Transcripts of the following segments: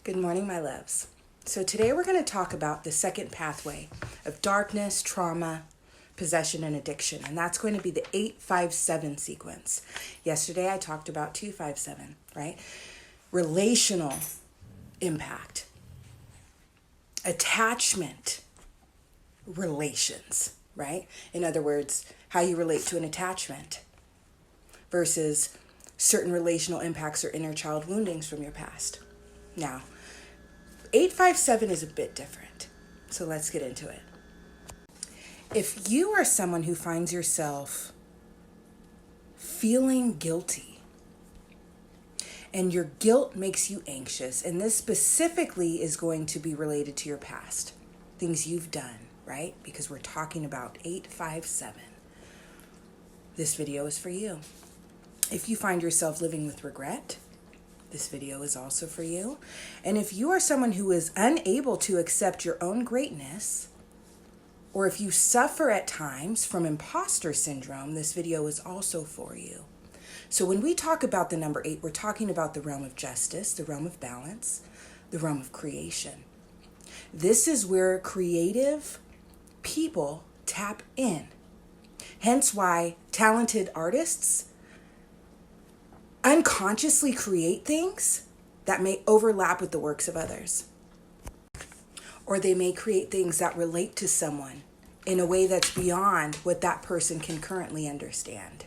Good morning, my loves. So today we're going to talk about the second pathway of darkness, trauma, possession, and addiction. And that's going to be the 857 sequence. Yesterday I talked about 257, right? Relational impact, attachment, relations, right? In other words, how you relate to an attachment versus certain relational impacts or inner child woundings from your past. Now, 857 is a bit different. So let's get into it. If you are someone who finds yourself feeling guilty and your guilt makes you anxious, and this specifically is going to be related to your past, things you've done, right? Because we're talking about 857. This video is for you. If you find yourself living with regret, this video is also for you. And if you are someone who is unable to accept your own greatness, or if you suffer at times from imposter syndrome, this video is also for you. So when we talk about the number 8, we're talking about the realm of justice, the realm of balance, the realm of creation. This is where creative people tap in. Hence why talented artists unconsciously create things that may overlap with the works of others. Or they may create things that relate to someone in a way that's beyond what that person can currently understand.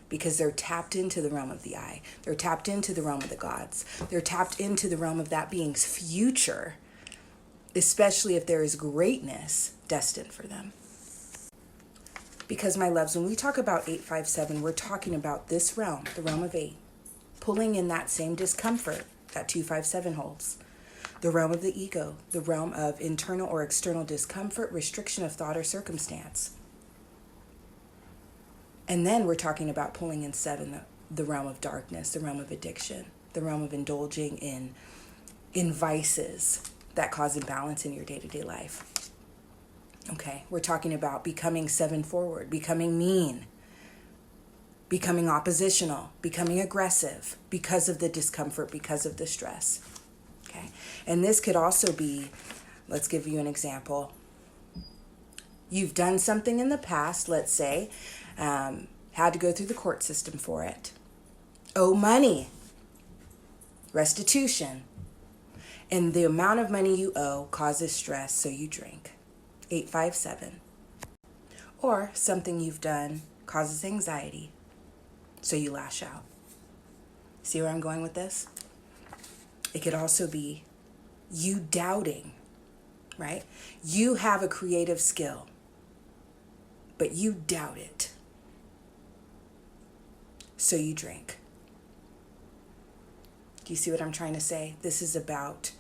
Because they're tapped into the realm of the I. They're tapped into the realm of the gods. They're tapped into the realm of that being's future, especially if there is greatness destined for them. Because, my loves, when we talk about 857, we're talking about this realm, the realm of 8, pulling in that same discomfort that 257 holds. The realm of the ego, the realm of internal or external discomfort, restriction of thought or circumstance. And then we're talking about pulling in 7, the realm of darkness, the realm of addiction, the realm of indulging in vices that cause imbalance in your day-to-day life. Okay, we're talking about becoming 7 forward, becoming mean, becoming oppositional, becoming aggressive because of the discomfort, because of the stress. Okay, and this could also be, let's give you an example. You've done something in the past, let's say, had to go through the court system for it. Owe money, restitution, and the amount of money you owe causes stress, so you drink. 857. Or something you've done causes anxiety, so you lash out. See where I'm going with this? It could also be you doubting, right? You have a creative skill, but you doubt it, so you drink. Do you see what I'm trying to say? This is about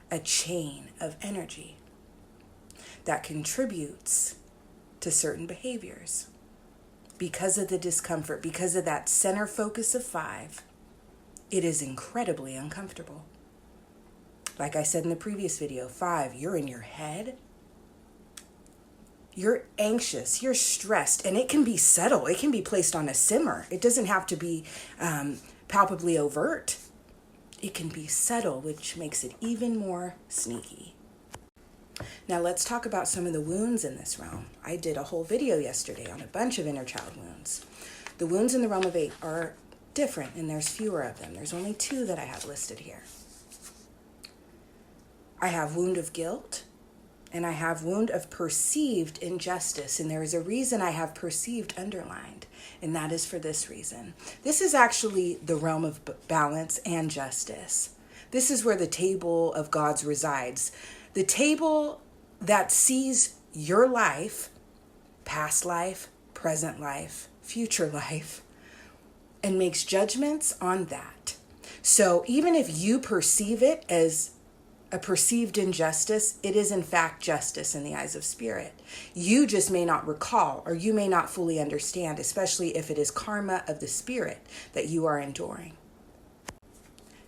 a chain of energy that contributes to certain behaviors. Because of the discomfort, because of that center focus of 5, it is incredibly uncomfortable. Like I said in the previous video, 5, you're in your head. You're anxious, you're stressed, and it can be subtle. It can be placed on a simmer. It doesn't have to be palpably overt. It can be subtle, which makes it even more sneaky. Now let's talk about some of the wounds in this realm. I did a whole video yesterday on a bunch of inner child wounds. The wounds in the realm of 8 are different, and there's fewer of them. There's only 2 that I have listed here. I have wound of guilt, and I have wound of perceived injustice, and there is a reason I have perceived underlined, and that is for this reason. This is actually the realm of balance and justice. This is where the table of gods resides. The table that sees your life, past life, present life, future life, and makes judgments on that. So even if you perceive it as a perceived injustice, it is in fact justice in the eyes of spirit. You just may not recall, or you may not fully understand, especially if it is karma of the spirit that you are enduring.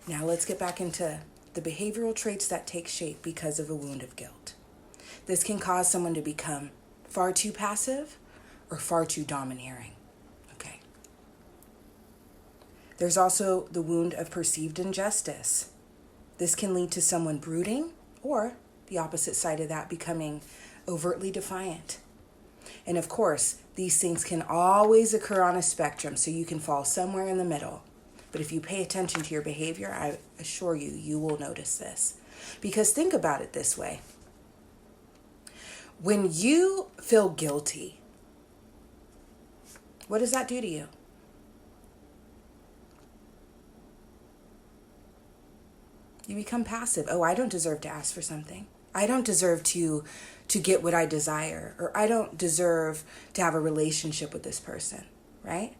Now let's get back into the behavioral traits that take shape because of a wound of guilt. This can cause someone to become far too passive or far too domineering. Okay. There's also the wound of perceived injustice. This can lead to someone brooding, or the opposite side of that, becoming overtly defiant. And of course, these things can always occur on a spectrum, so you can fall somewhere in the middle. But if you pay attention to your behavior, I assure you, you will notice this. Because think about it this way. When you feel guilty, what does that do to you? You become passive. Oh, I don't deserve to ask for something. I don't deserve to get what I desire, or I don't deserve to have a relationship with this person, right?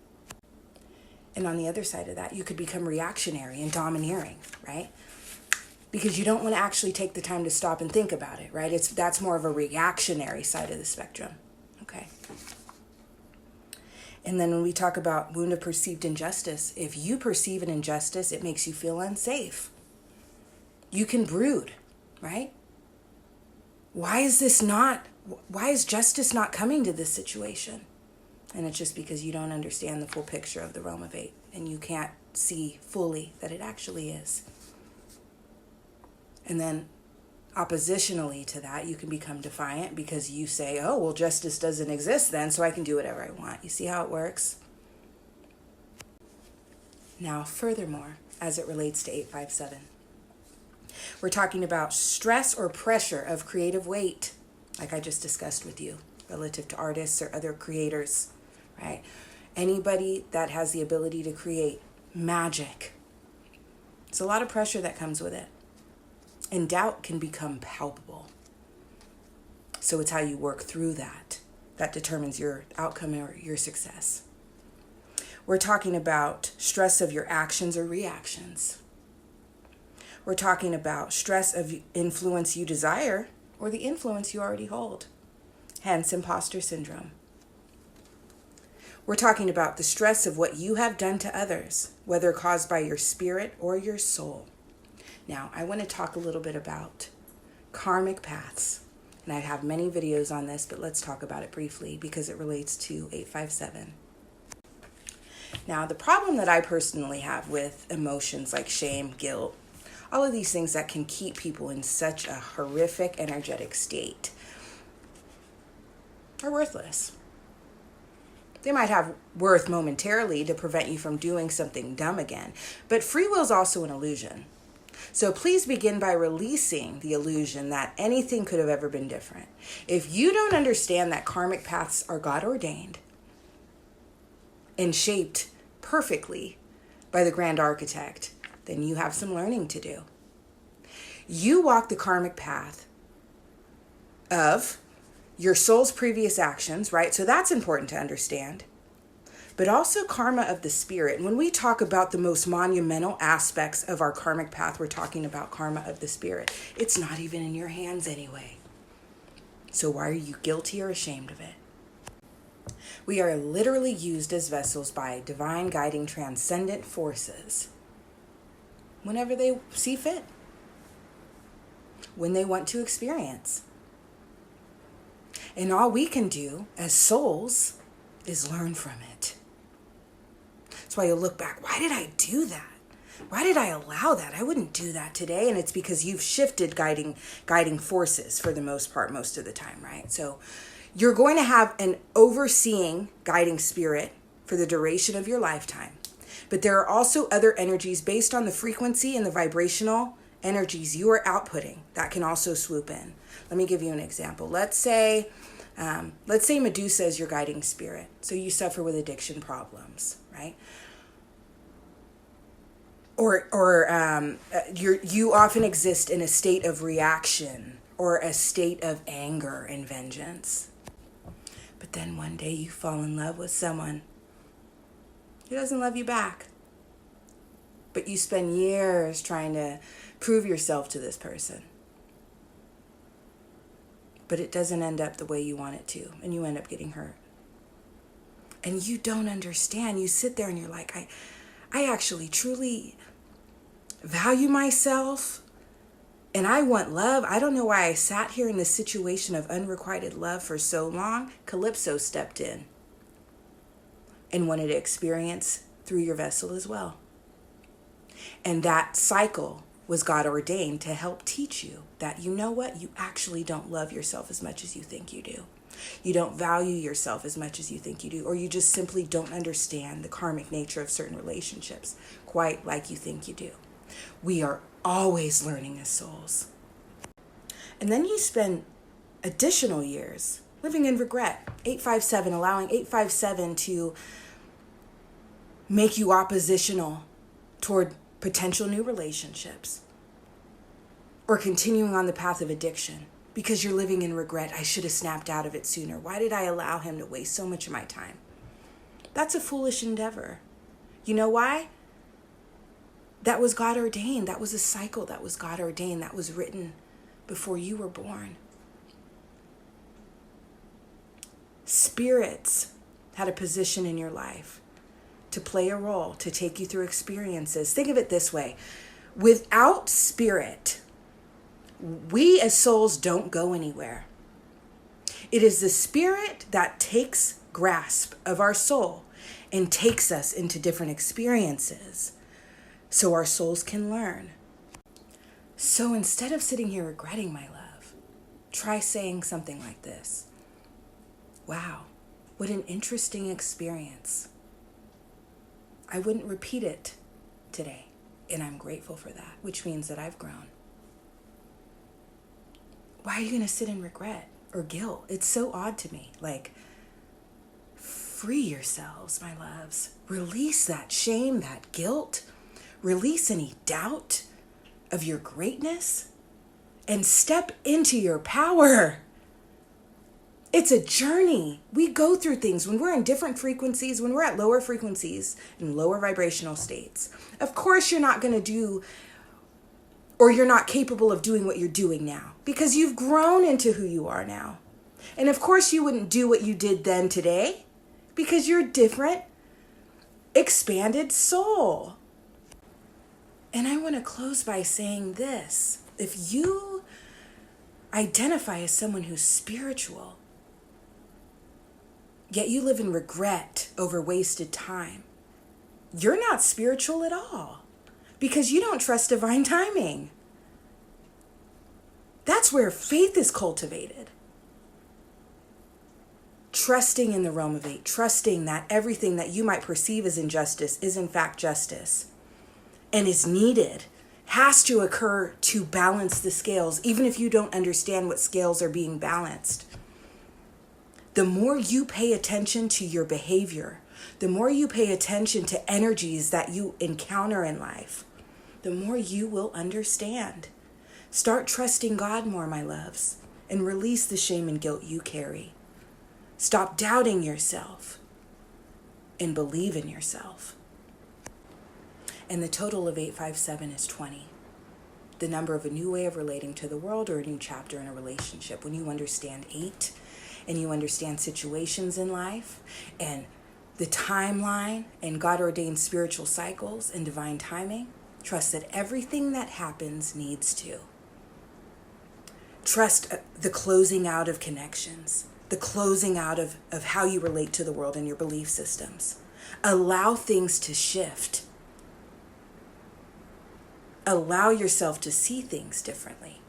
And on the other side of that, you could become reactionary and domineering, right? Because you don't want to actually take the time to stop and think about it, right? That's more of a reactionary side of the spectrum. Okay. And then when we talk about wound of perceived injustice, if you perceive an injustice, it makes you feel unsafe. You can brood, right? Why is justice not coming to this situation? And it's just because you don't understand the full picture of the realm of 8, and you can't see fully that it actually is. And then oppositionally to that, you can become defiant because you say, oh, well, justice doesn't exist then, so I can do whatever I want. You see how it works? Now, furthermore, as it relates to 857, we're talking about stress or pressure of creative weight, like I just discussed with you, relative to artists or other creators, right? Anybody that has the ability to create magic. It's a lot of pressure that comes with it. And doubt can become palpable. So it's how you work through that. That determines your outcome or your success. We're talking about stress of your actions or reactions. We're talking about stress of influence you desire or the influence you already hold. Hence, imposter syndrome. We're talking about the stress of what you have done to others, whether caused by your spirit or your soul. Now, I want to talk a little bit about karmic paths. And I have many videos on this, but let's talk about it briefly because it relates to 857. Now, the problem that I personally have with emotions like shame, guilt, all of these things that can keep people in such a horrific energetic state are worthless. They might have worth momentarily to prevent you from doing something dumb again, but free will is also an illusion. So please begin by releasing the illusion that anything could have ever been different. If you don't understand that karmic paths are God ordained and shaped perfectly by the grand architect, then you have some learning to do. You walk the karmic path of your soul's previous actions, right? So that's important to understand. But also karma of the spirit. When we talk about the most monumental aspects of our karmic path, we're talking about karma of the spirit. It's not even in your hands anyway. So why are you guilty or ashamed of it? We are literally used as vessels by divine guiding transcendent forces whenever they see fit, when they want to experience. And all we can do as souls is learn from it. That's why you look back. Why did I do that? Why did I allow that? I wouldn't do that today. And it's because you've shifted guiding forces for the most part, most of the time, right? So you're going to have an overseeing guiding spirit for the duration of your lifetime. But there are also other energies based on the frequency and the vibrational energies you are outputting that can also swoop in. Let me give you an example. Let's say Medusa is your guiding spirit. So you suffer with addiction problems, right? Or you often exist in a state of reaction or a state of anger and vengeance. But then one day you fall in love with someone who doesn't love you back. But you spend years trying to prove yourself to this person. But it doesn't end up the way you want it to, and you end up getting hurt. And you don't understand. You sit there and you're like, I actually truly value myself, and I want love. I don't know why I sat here in this situation of unrequited love for so long. Calypso stepped in and wanted to experience through your vessel as well. And that cycle was God ordained to help teach you that, you know what, you actually don't love yourself as much as you think you do. You don't value yourself as much as you think you do, or you just simply don't understand the karmic nature of certain relationships quite like you think you do. We are always learning as souls. And then you spend additional years living in regret. 857, allowing 857 to make you oppositional toward potential new relationships, or continuing on the path of addiction because you're living in regret. I should have snapped out of it sooner. Why did I allow him to waste so much of my time? That's a foolish endeavor. You know why? That was God ordained. That was a cycle that was God ordained. That was written before you were born. Spirits had a position in your life to play a role, to take you through experiences. Think of it this way. Without spirit, we as souls don't go anywhere. It is the spirit that takes grasp of our soul and takes us into different experiences so our souls can learn. So instead of sitting here regretting, my love, try saying something like this. Wow, what an interesting experience. I wouldn't repeat it today, and I'm grateful for that, which means that I've grown. Why are you going to sit in regret or guilt? It's so odd to me. Like, free yourselves, my loves. Release that shame, that guilt. Release any doubt of your greatness and step into your power. It's a journey. We go through things when we're in different frequencies, when we're at lower frequencies and lower vibrational states. Of course, you're not going to do, or you're not capable of doing what you're doing now because you've grown into who you are now. And of course, you wouldn't do what you did then today because you're a different, expanded soul. And I want to close by saying this. If you identify as someone who's spiritual, yet you live in regret over wasted time, you're not spiritual at all because you don't trust divine timing. That's where faith is cultivated. Trusting in the realm of 8, trusting that everything that you might perceive as injustice is in fact justice and is needed, has to occur to balance the scales, even if you don't understand what scales are being balanced. The more you pay attention to your behavior, the more you pay attention to energies that you encounter in life, the more you will understand. Start trusting God more, my loves, and release the shame and guilt you carry. Stop doubting yourself and believe in yourself. And the total of 857 is 20. The number of a new way of relating to the world or a new chapter in a relationship. When you understand 8, and you understand situations in life and the timeline and God-ordained spiritual cycles and divine timing, trust that everything that happens needs to. Trust the closing out of connections, the closing out of how you relate to the world and your belief systems. Allow things to shift. Allow yourself to see things differently.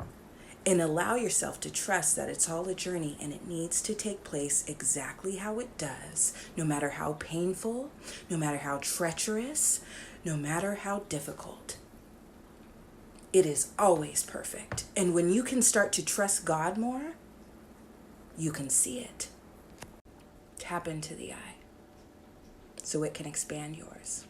And allow yourself to trust that it's all a journey and it needs to take place exactly how it does, no matter how painful, no matter how treacherous, no matter how difficult. It is always perfect. And when you can start to trust God more, you can see it. Tap into the eye so it can expand yours.